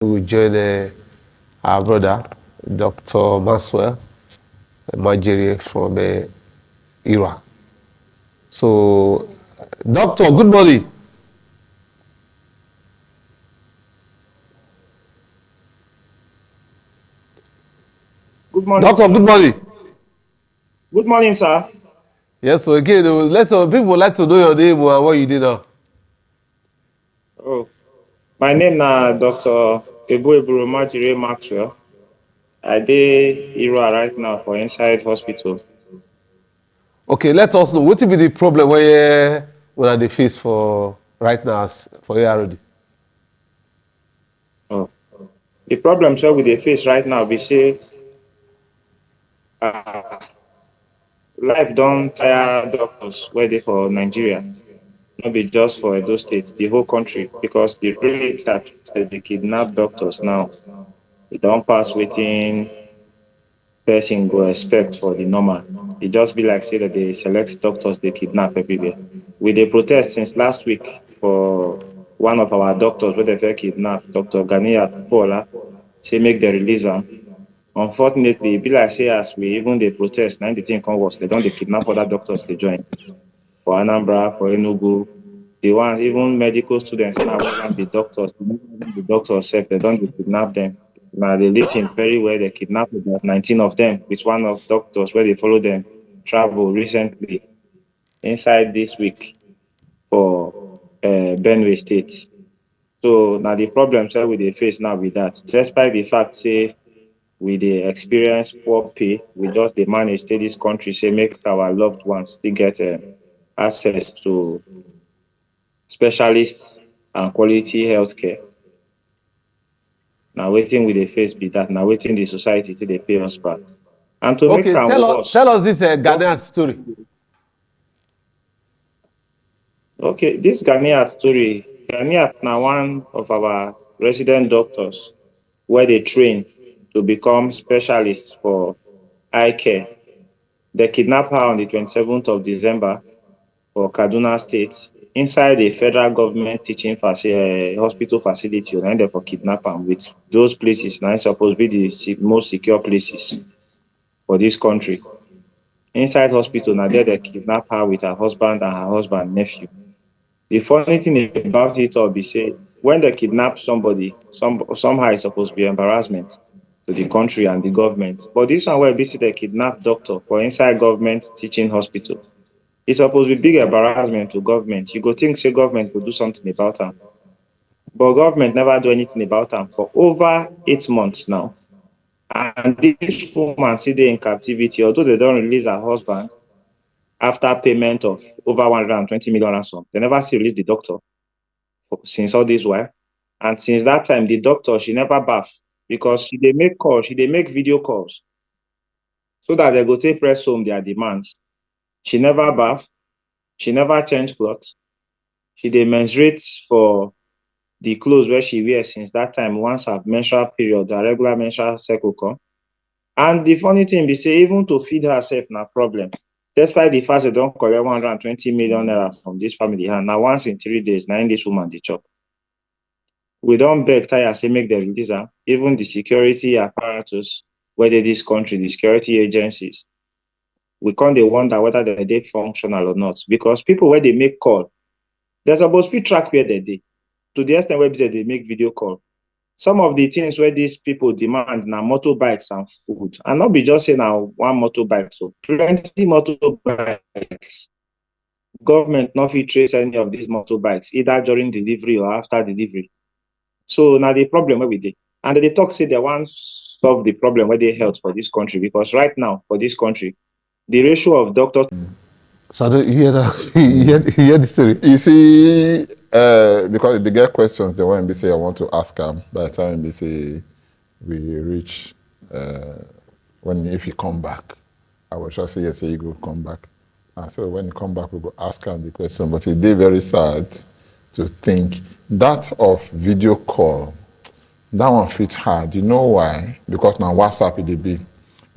We join our brother, Dr. Maxwell Majiri from IRA. So, Doctor, good morning. Good morning, Doctor, sir. good morning. Good morning, sir. Yes, so again, people like to know your name and what you did now. Oh, my name na Dr. Ebueburu Majire Maxwell. I dey Irua right now for inside hospital. Okay, let us know what will be the problem where they face for right now for ARD. Oh, the problem sir we dey face right now be say life don tire doctors wey dey for Nigeria, no be just for Edo State, the whole country, because the rate at dey kidnap doctors now, e don pass wetin person go expect for the normal. E just be like say that they select doctors they kidnap everywhere. We dey protest since last week for one of our doctors wey dey kidnap, Dr. Ganiya Paula, say make dem release am. Unfortunately, e be like say as we even dey protest, na the thing come worse. They don dey kidnap other doctors dey join for Anambra, for Enugu. The ones, even medical students now wey be doctors, the doctors sef, they don dey kidnap them. Now they listen very well. They kidnapped about 19 of them with one of doctors where they follow them travel recently inside this week for Benue State. So now the problems that we dey face now with that, despite the fact say we dey experience poor pay, we just dey manage to this country say make our loved ones still get access to specialists and quality healthcare. Now waiting we dey face be that. Now waiting the society till they pay us back. And to Okay, make am worse, tell us this Ghanaian story. Okay, this Ghanaian story, Ghanaian now one of our resident doctors where they train to become specialists for eye care. They kidnapped her on the 27th of December for Kaduna State inside a federal government teaching hospital facility. And they for kidnap am with those places now supposed to be the most secure places for this country. Inside hospital, now there they kidnap her with her husband and her husband nephew. The funny thing about it all be say when they kidnap somebody, somehow it's supposed to be embarrassment to the country and the government. But this one where basically they kidnap doctor for inside government teaching hospital, it's supposed to be big embarrassment to government. You go think say government will do something about them. But government never do anything about them for over 8 months now. And this woman still in captivity, although they don't release her husband after payment of over 120 million ransom. They never still release the doctor since all this while. And since that time, the doctor, she never bath because she they make calls, she they make video calls so that they go take press home their demands. She never bath, she never change clothes. She they menstruate for the clothes where she wears since that time once her menstrual period, her regular menstrual cycle come. And the funny thing be say, even to feed herself na problem. Despite the fact they don't collect 120 million naira from this family, and now once in 3 days, now in this woman they chop. We don't beg tire say make them release her. Even the security apparatus, whether this country, the security agencies, we can't they wonder whether they functional or not. Because people where they make call, they're supposed to track where they did. To the extent where they make video call. Some of the things where these people demand now motorbikes and food. And not be just saying now one motorbike, so plenty motorbikes. Government not fit trace any of these motorbikes, either during delivery or after delivery. So now the problem where we did. And they talk say they want to solve the problem where they health for this country, because right now for this country, the ratio of doctors. So you hear that? you hear the story? You see, because if they get questions, they want to say, I want to ask them. By the time they say we reach, if you come back, I will just say, yes, you go come back. So when you come back, we go ask them the question. But it did very sad to think that of video call, that one fits hard. You know why? Because now WhatsApp it be.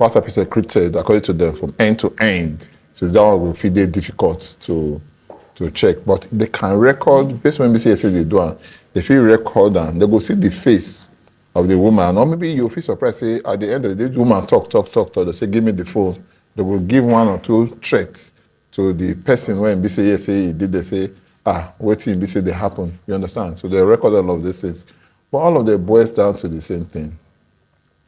WhatsApp is encrypted according to them from end to end. So that one will feel difficult to check. But they can record, based on what they do, they feel record and they go see the face of the woman, or maybe you feel surprised, say, at the end of the day, the woman talk, they say, give me the phone. They will give one or two threats to the person when be say, yes, say, he did, they say, waiting, be say, they happen. You understand? So they record all of these things. But all of them boils down to the same thing.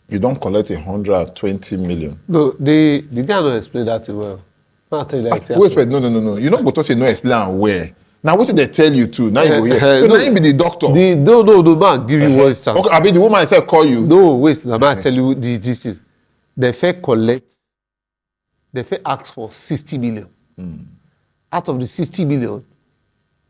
You don't collect 120 million. No, the guy don't explain that well. I'll tell you like Wait, no. You don't go to say no explain where. Now what did they tell you to? Now you go here. So now you be the doctor. No, man, give you one chance. Okay, I mean the woman said call you. No, wait, now I tell you this thing. They first ask for 60 million. Out of the 60 million,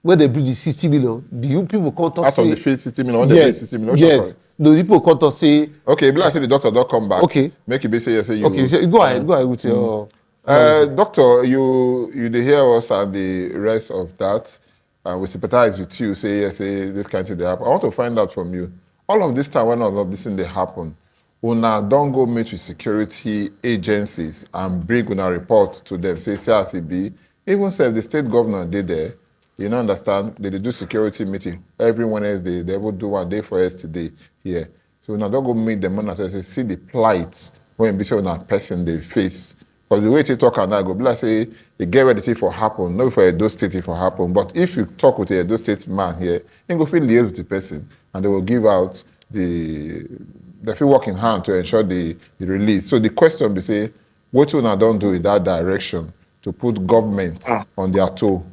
when they bring the 60 million, the you people come to say... Out of the 60 million, when they bring 60 million? Yes. No, the people come to say... Okay, but I say the doctor don't come back. Okay. Make it be say yes, say you... Okay, so go ahead with your... Doctor, you hear us and the rest of that, and we sympathize with you, say yes, say this kind of thing they happen. I want to find out from you, all of this time when all of this thing they happen, una don't go meet with security agencies and bring una report to them, say CRCB, even say if the state governor did there, you don't understand, they do security meeting every Wednesday, they will do one day for us today here. So una don't go meet them and say, see the plight when be say una person they face. Because the way they talk and I go, like say, they get ready for happen, not for Edo State for happen. But if you talk with the Edo State man here, you go feel liaise with the person and they will give out they feel work in hand to ensure the release. So the question be say, what you now don't do in that direction to put government on their toe?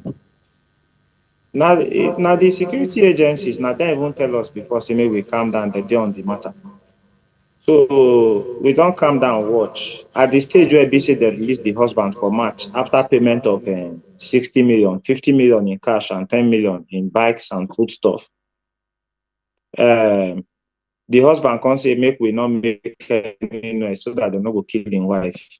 Now the security agencies, now they won't tell us before, say maybe we calm down the day on the matter. So we don't calm down, watch. At the stage where BC they released the husband for March, after payment of 60 million, 50 million in cash and 10 million in bikes and foodstuff. The husband can't say, make we not make any noise so that they're not going to kill his wife.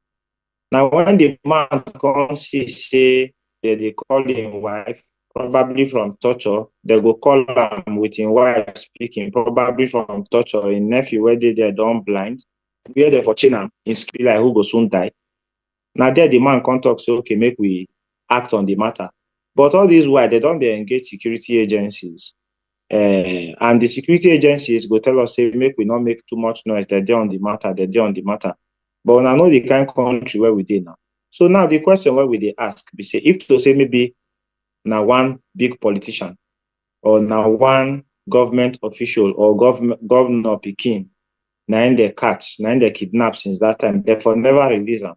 Now, when the man can't say that they call his wife, probably from torture, they go call him with his wife speaking, probably from torture, his nephew where they don't blind, where they for China, in skill like who go soon die. Now there the man can't talk, so okay, make we act on the matter. But all this while, they don't engage security agencies. And the security agencies go tell us, say, make we not make too much noise, they're on the matter. But I know the kind of country where we did now. So now the question where we they ask, we say, if to say maybe now one big politician or now one government official or governor Pekin, now in their catch, now in their kidnap since that time, therefore never release them.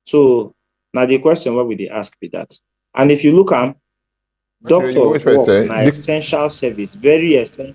So now the question where we they ask be that. And if you look at doctor work, essential service, very essential.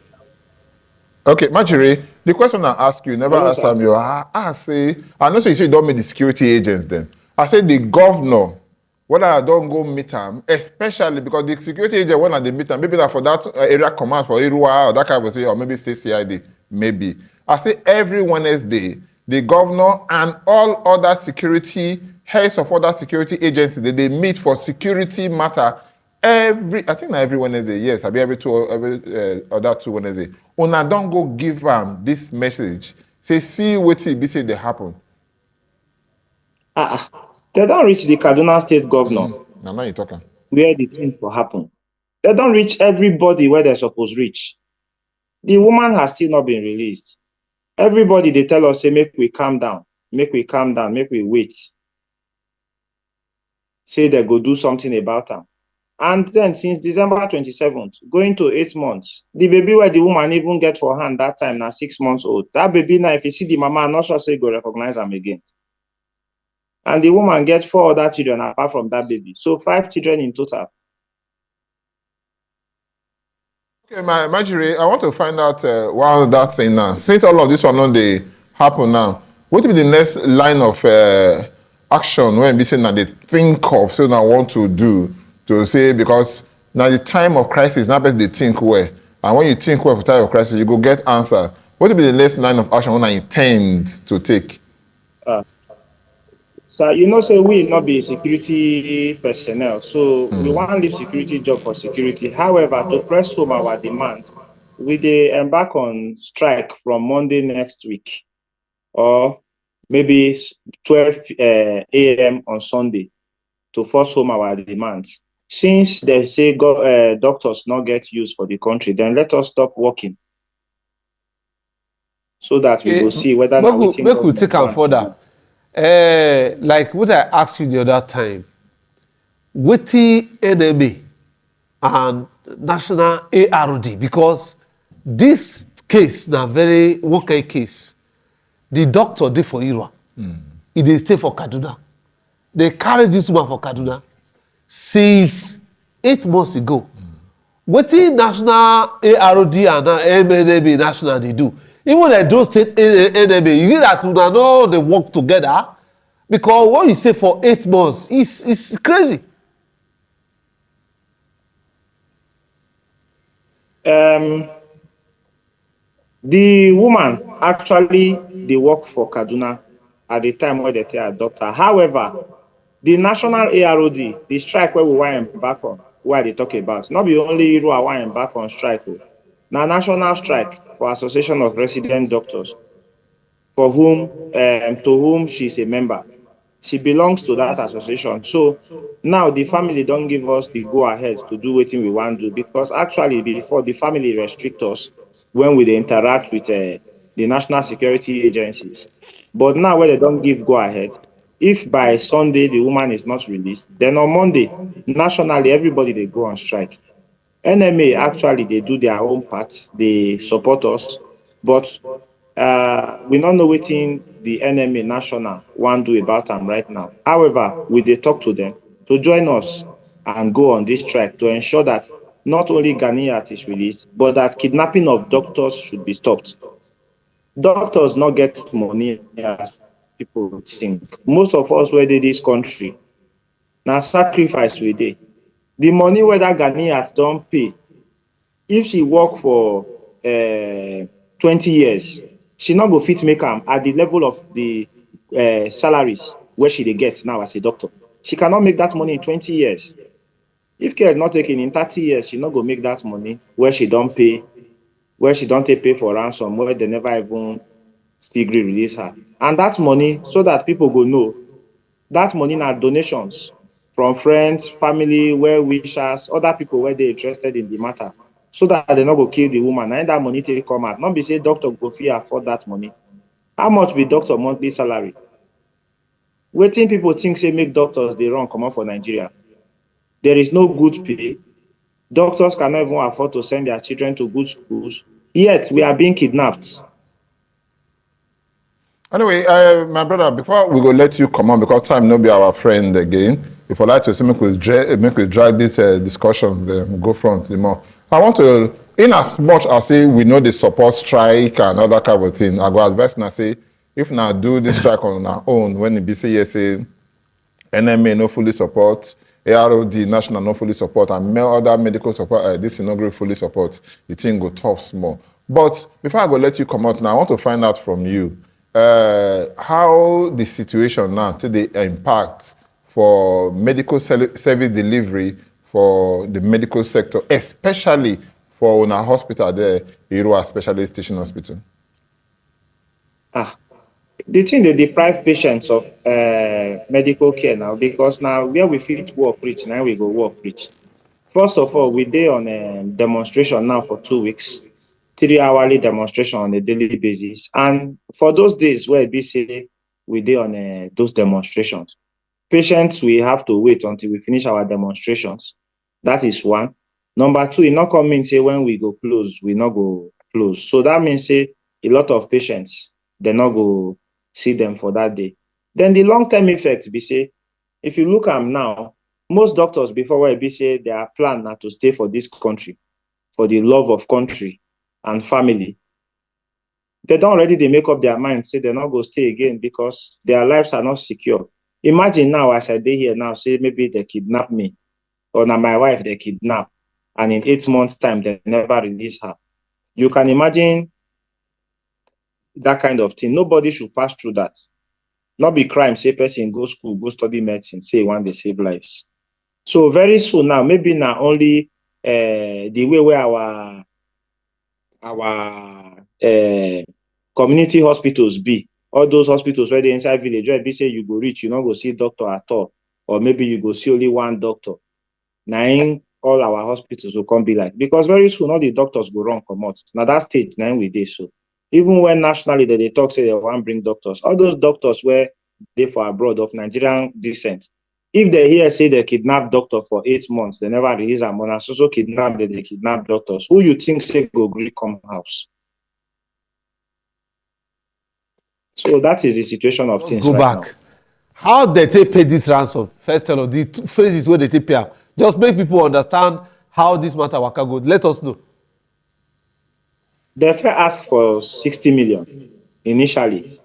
Okay, Marjorie, the question I ask you, never ask them. I say, I know say you don't meet the security agents then. I say the governor, whether I don't go meet him, especially because the security agent, when they meet him, maybe that for that area command for Irua or that kind of thing, or maybe state CID, maybe. I say every Wednesday, the governor and all other security, heads of other security agencies, they meet for security matter. I think every Wednesday, yes, every other 2 Wednesday. Una don't go give them this message. Say, see what be say they happen. They don't reach the Kaduna State governor. Now you're talking. Where the thing will happen. They don't reach everybody where they're supposed to reach. The woman has still not been released. Everybody, they tell us, say, make we calm down, make we wait. Say they go do something about them. And then since December 27th, going to 8 months, the baby where the woman even get for hand that time, now 6 months old. That baby now, if you see the mama, I'm not sure say go recognize them again. And the woman get 4 other children apart from that baby. So 5 children in total. Okay, Marjorie, I want to find out one other thing now. Since all of this one not they happen now, what will be the next line of action when we say now they think of, so now want to do? To say, because now the time of crisis, now they think well. And when you think well for time of crisis, you go get answer. What will be the next line of action when I intend to take? So, say we not be security personnel. So we want to leave security job for security. However, to press home our demand, we they embark on strike from Monday next week. Or maybe 12 a.m. on Sunday to force home our demands. Since they say doctors not get used for the country, then let us stop working. so that we Okay, go see whether na wetin make we take government am want. further. Like what I asked you the other time, wetin NMA and national ARD, because this case na very one kind case. The doctor dey for Irua, he dey stay for Kaduna. They carry this woman for Kaduna since 8 months ago. Wetin national ARD and MNB national dey do? Even Edo State NMA, is it that una no dey work together? Because what you say for 8 months is crazy. The woman actually dey work for Kaduna at the time wey they take adopt her. However, the national AROD, the strike wey we wan embark on, wey I dey talk about, no be only Irua wan embark on strike o. Na national strike for Association of Resident Doctors, for whom to whom she is a member. She belongs to that association. So now the family don give us the go ahead to do wetin we wan do, because actually before the family restrict us when we dey interact with the national security agencies. But now wey they don give go ahead, if by Sunday the woman is not released, then on Monday, nationally everybody dey go on strike. NMA actually they do their own part, they support us, but we don't know wetin the NMA national wan do about am right now. However, we dey talk to them to join us and go on this strike to ensure that not only Ghanaian is released, but that kidnapping of doctors should be stopped. Doctors not get money as people think. Most of us wey dey this country, na sacrifice we dey. The money wey that Ghanaian don pay, if she work for 20 years, she not go fit make am at the level of the salaries where she dey get now as a doctor. She cannot make that money in 20 years. If care is not taken in 30 years, she not go make that money where she don't pay, where she don't pay for ransom, where they never even still gree release her. And that money, so that people go know, that money na donations from friends, family, well wishers, other people where they interested in the matter, so that they not go kill the woman. And that money take come out. Not be say doctor go fit afford that money. How much be doctor monthly salary? Wetin people think say make doctors dey run comot for Nigeria. There is no good pay. Doctors cannot even afford to send their children to good schools. Yet we are being kidnapped. Anyway, my brother, before we go let you come on, because time no be our friend again, if I like to say make we drag this discussion, then go front the more. I want to, in as much as say we know the support strike and other kind of thing, I go advise now say, if now do this strike on our own, when it be say yes, say NMA no fully support, AROD national no fully support, and other medical support, this inaugural fully support, the thing go tough small. But before I go let you come out now, I want to find out from you how the situation now to the impact for medical service delivery for the medical sector, especially for our hospital there, Irua Specialist Teaching Hospital. The thing they deprive patients of medical care now, because now where we fit work reach, now we go work reach. First of all, we dey on a demonstration now for 2 weeks, 3-hourly demonstration on a daily basis. And for those days where we say we dey on those demonstrations, patients, we have to wait until we finish our demonstrations. That is one. Number two, it not come mean say when we go close, we not go close. So that means say a lot of patients, they not go see them for that day. Then the long-term effect be say, if you look at now, most doctors before where be say their plan not to stay for this country, for the love of country and family. They don't already they make up their mind, say they're not going to stay again because their lives are not secure. Imagine now as I dey here now, say maybe they kidnap me, or now my wife they kidnap, and in 8 months' time they never release her. You can imagine that kind of thing. Nobody should pass through that. Not be crime, say person go school, go study medicine, say one they save lives. So very soon now, maybe now only the way where our community hospitals be, all those hospitals where they inside village, where be say you go reach, you not go see doctor at all, or maybe you go see only one doctor. Now all our hospitals will come be like, because very soon all the doctors go run come out. Now that stage now we dey so. Even when nationally they talk, say they want bring doctors. All those doctors were they for abroad of Nigerian descent. If they hear say they kidnap doctor for 8 months, they never release a money. So kidnap they kidnap doctors. Who you think say go gree come house? So that is the situation of Let's things go right back. now. How they take pay this ransom? First tell us the two phases where they take pay am. Just make people understand how this matter waka go. Let us know. They first asked for 60 million initially.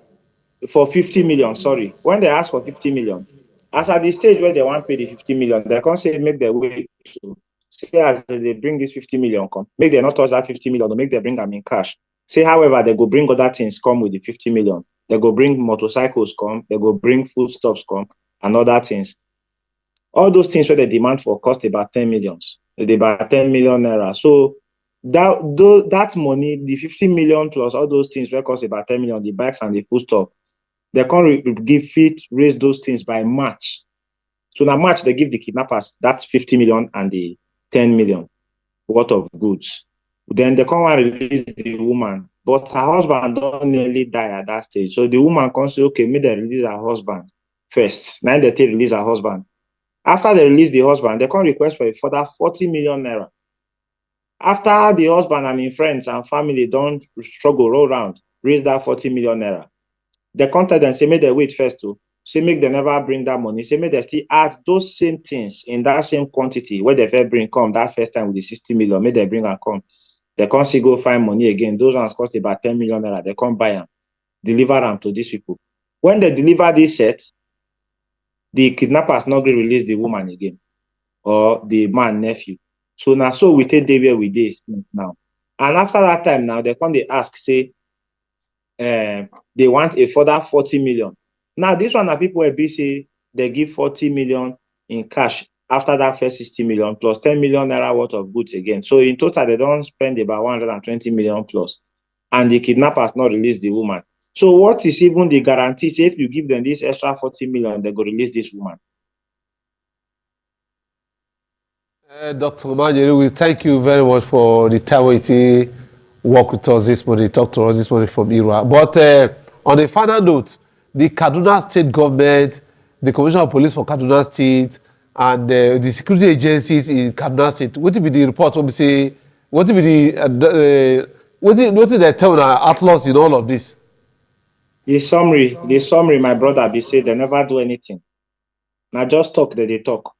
For 50 million, sorry. When they ask for 50 million, as at the stage where they want to pay the 50 million, they can't say make their way to say as they bring this 50 million come, make they not touch that 50 million, or make they bring them in cash. Say, however, they go bring other things come with the 50 million. They go bring motorcycles come, they go bring foodstuffs come, and other things. All those things where they demand for cost about 10 millions, about 10 million naira. So that money, the 50 million plus all those things where cost about 10 million, the bikes and the foodstuff, they can't give fit raise those things by March. So now March they give the kidnappers that 50 million and the 10 million worth of goods. Then they can't release the woman, but her husband don't nearly die at that stage. So the woman can say, okay, maybe they release her husband first. Now they take release her husband. After they release the husband, they can request for a further 40 million naira. After the husband and his friends and family don't struggle roll around, raise that 40 million naira. The contact and say make they wait first to say make they never bring that money. Say make they still add those same things in that same quantity where they first bring come that first time with the 60 million. Make they bring and come. They can't see go find money again. Those ones cost about 10 million naira. They can't buy them, deliver them to these people. When they deliver this set, the kidnappers not going to release the woman again or the man nephew. So now so we take day where we did now. And after that time now, they come they ask, say, they want a further 40 million. Now, this one are people where say they give 40 million in cash after that first 60 million plus 10 million naira worth of goods again. So in total, they don't spend about 120 million plus. And the kidnappers not release the woman. So what is even the guarantee? Say if you give them this extra 40 million, they go release this woman. Dr. Manjeri, we thank you very much for the time you work with us this morning, talk to us this morning from IRA. But on a final note, the Kaduna State government, the Commissioner of Police for Kaduna State, and the security agencies in Kaduna State, what will be the report? What will say? What will be the what is the tell outlaws in all of this? The summary, my brother, be say they never do anything. Now just talk that they talk.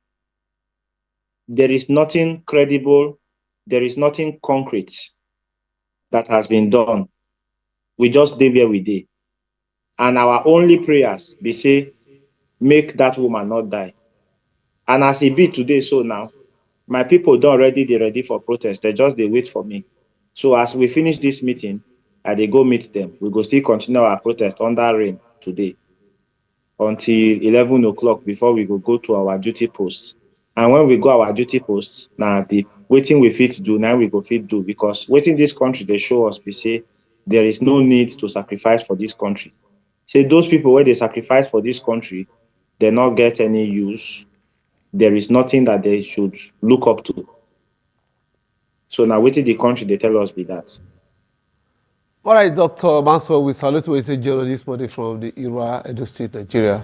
There is nothing credible, there is nothing concrete that has been done. We just did where we did. And our only prayers be say, make that woman not die. And as it be today, so now, my people don't already they ready for protest. They just they wait for me. So as we finish this meeting, they go meet them. We go still continue our protest under rain today until 11 o'clock before we go to our duty posts. And when we go our duty posts, now the waiting we fit do, now we go fit do, because waiting this country, they show us, we say, there is no need to sacrifice for this country. Say those people where they sacrifice for this country, they not get any use. There is nothing that they should look up to. So now waiting the country, they tell us be that. All right, Dr. Maxwell, we salute you, journalist morning from the IRA, Edo State, Nigeria.